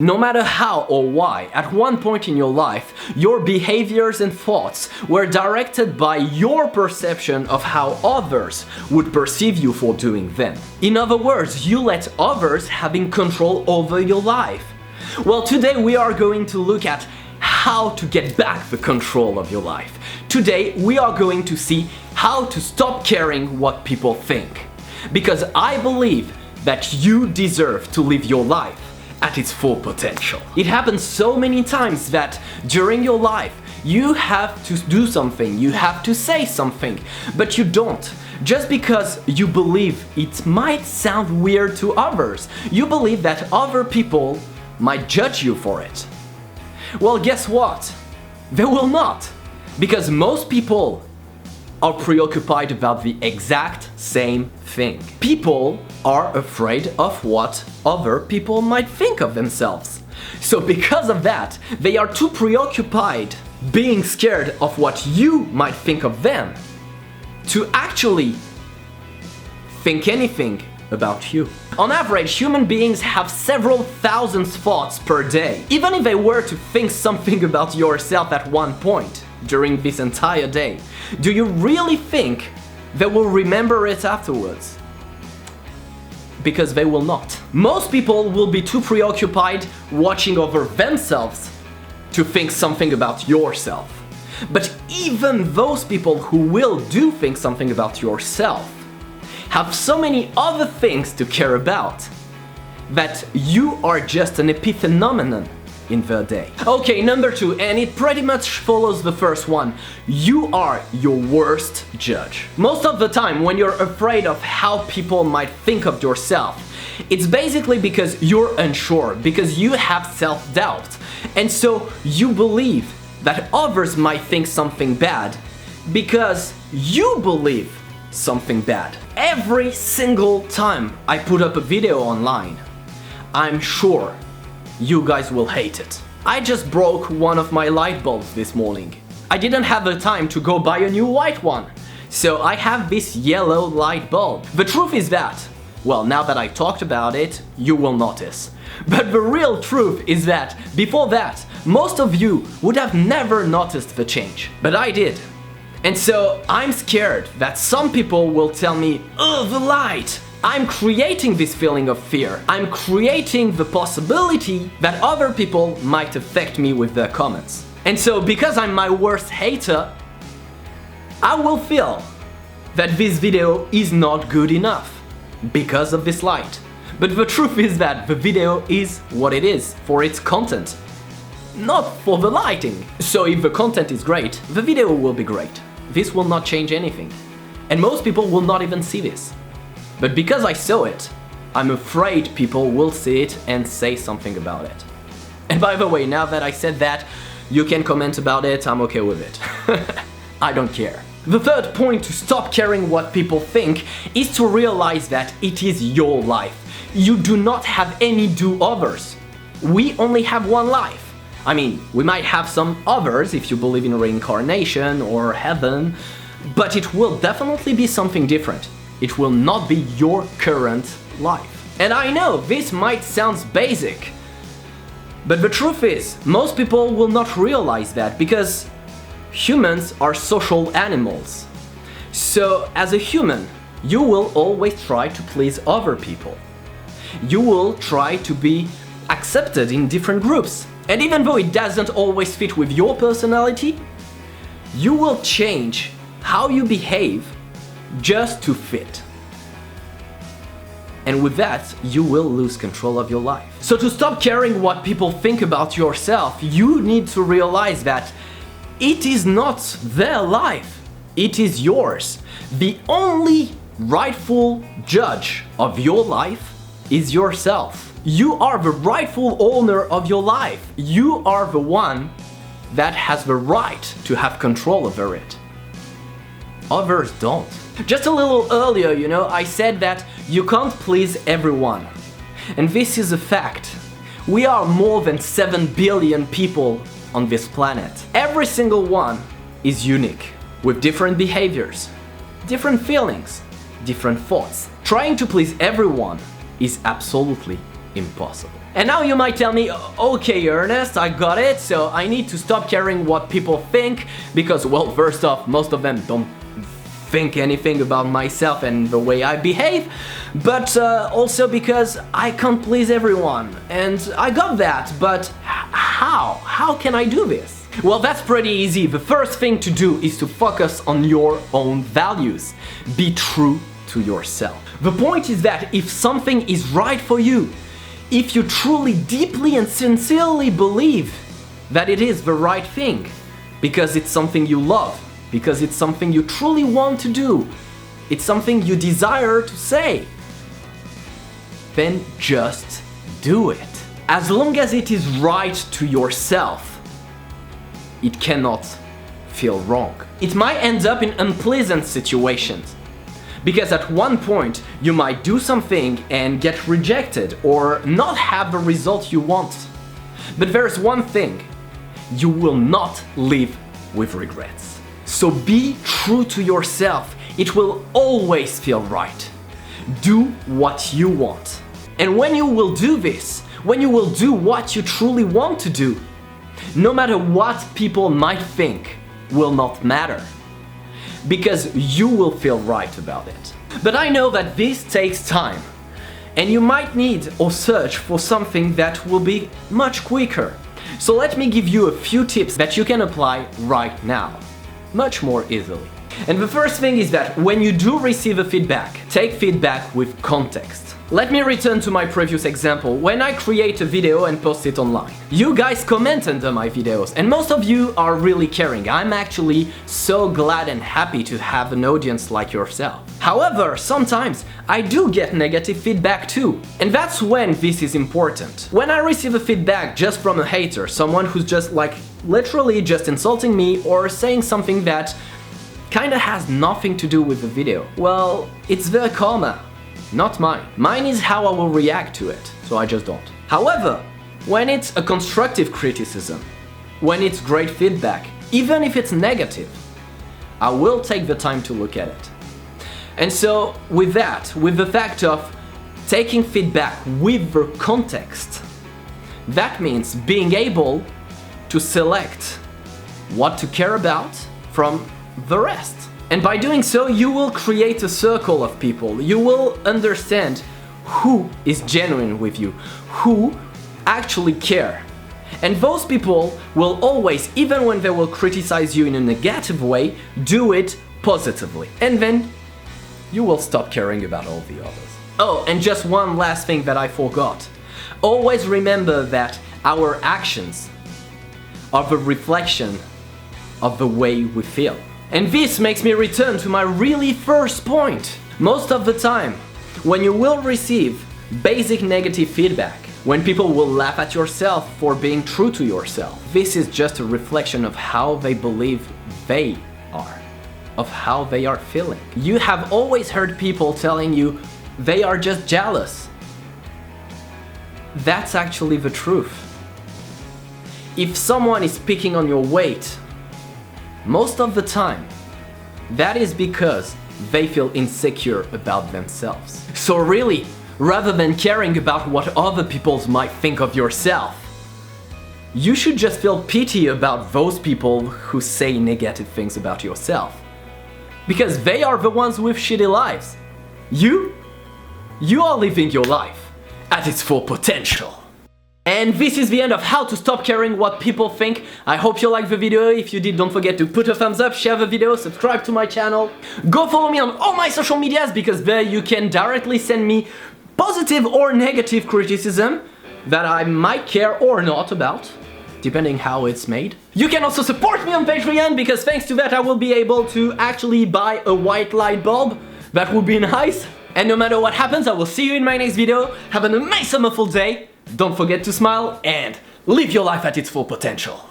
No matter how or why, at one point in your life, your behaviors and thoughts were directed by your perception of how others would perceive you for doing them. In other words, you let others having control over your life. Well, today we are going to look at how to get back the control of your life. Today we are going to see how to stop caring what people think. Because I believe that you deserve to live your life at its full potential. It happens so many times that during your life you have to do something, you have to say something, but you don't. Just because you believe it might sound weird to others. You believe that other people might judge you for it. Well, guess what? They will not. Because most people are preoccupied about the exact same thing. People are afraid of what other people might think of themselves. So because of that, they are too preoccupied being scared of what you might think of them to actually think anything about you. On average, human beings have several thousand thoughts per day. Even if they were to think something about yourself at one point during this entire day, do you really think they will remember it afterwards? Because they will not. Most people will be too preoccupied watching over themselves to think something about yourself. But even those people who will do think something about yourself have so many other things to care about that you are just an epiphenomenon in their day. Okay, number 2, and it pretty much follows the first one. You are your worst judge. Most of the time when you're afraid of how people might think of yourself, it's basically because you're unsure, because you have self-doubt, and so you believe that others might think something bad because you believe something bad. Every single time I put up a video online, I'm sure you guys will hate it. I just broke one of my light bulbs this morning. I didn't have the time to go buy a new white one, so I have this yellow light bulb. The truth is that, well, now that I talked about it, you will notice. But the real truth is that, before that, most of you would have never noticed the change. But I did. And so I'm scared that some people will tell me, "Oh, the light!" I'm creating this feeling of fear. I'm creating the possibility that other people might affect me with their comments. And so because I'm my worst hater, I will feel that this video is not good enough because of this light. But the truth is that the video is what it is for its content, not for the lighting. So if the content is great, the video will be great. This will not change anything. And most people will not even see this. But because I saw it, I'm afraid people will see it and say something about it. And by the way, now that I said that, you can comment about it, I'm okay with it. I don't care. The third point to stop caring what people think is to realize that it is your life. You do not have any do-overs. We only have one life. I mean, we might have some others if you believe in reincarnation or heaven, but it will definitely be something different. It will not be your current life. And I know this might sound basic, but the truth is, most people will not realize that because humans are social animals. So as a human, you will always try to please other people. You will try to be accepted in different groups. And even though it doesn't always fit with your personality, you will change how you behave just to fit. And with that, you will lose control of your life. So to stop caring what people think about yourself, you need to realize that it is not their life, it is yours. The only rightful judge of your life is yourself. You are the rightful owner of your life. You are the one that has the right to have control over it. Others don't. Just a little earlier, I said that you can't please everyone. And this is a fact. We are more than 7 billion people on this planet. Every single one is unique, with different behaviors, different feelings, different thoughts. Trying to please everyone is absolutely impossible. And now you might tell me, okay Ernest, I got it, so I need to stop caring what people think, because, well, first off, most of them don't think anything about myself and the way I behave, but also because I can't please everyone, and I got that, but how? How can I do this? Well, that's pretty easy. The first thing to do is to focus on your own values. Be true to yourself. The point is that if something is right for you, if you truly, deeply and sincerely believe that it is the right thing, because it's something you love, because it's something you truly want to do, it's something you desire to say, then just do it. As long as it is right to yourself, it cannot feel wrong. It might end up in unpleasant situations, because at one point you might do something and get rejected or not have the result you want. But there's one thing, you will not live with regrets. So be true to yourself. It will always feel right. Do what you want. And when you will do this, when you will do what you truly want to do, no matter what people might think will not matter, because you will feel right about it. But I know that this takes time, and you might need or search for something that will be much quicker. So let me give you a few tips that you can apply right now, much more easily. And the first thing is that when you do receive a feedback, take feedback with context. Let me return to my previous example. When I create a video and post it online, you guys comment under my videos, and most of you are really caring. I'm actually so glad and happy to have an audience like yourself. However, sometimes I do get negative feedback too, and that's when this is important. When I receive a feedback just from a hater, someone who's just like literally just insulting me or saying something that kinda has nothing to do with the video, well, it's their karma, not mine. Mine is how I will react to it, so I just don't. However, when it's a constructive criticism, when it's great feedback, even if it's negative, I will take the time to look at it. And so with that, with the fact of taking feedback with the context, that means being able to select what to care about from the rest. And by doing so, you will create a circle of people. You will understand who is genuine with you, who actually care. And those people will always, even when they will criticize you in a negative way, do it positively. And then you will stop caring about all the others. Oh, and just one last thing that I forgot. Always remember that our actions are the reflection of the way we feel. And this makes me return to my really first point. Most of the time, when you will receive basic negative feedback, when people will laugh at yourself for being true to yourself, this is just a reflection of how they believe they are, of how they are feeling. You have always heard people telling you they are just jealous. That's actually the truth. If someone is picking on your weight, most of the time, that is because they feel insecure about themselves. So really, rather than caring about what other people might think of yourself, you should just feel pity about those people who say negative things about yourself. Because they are the ones with shitty lives. You are living your life at its full potential. And this is the end of how to stop caring what people think. I hope you liked the video. If you did, don't forget to put a thumbs up, share the video, subscribe to my channel. Go follow me on all my social medias, because there you can directly send me positive or negative criticism that I might care or not about, depending how it's made. You can also support me on Patreon, because thanks to that I will be able to actually buy a white light bulb. That would be nice. And no matter what happens, I will see you in my next video. Have an amazing, summerful day. Don't forget to smile and live your life at its full potential.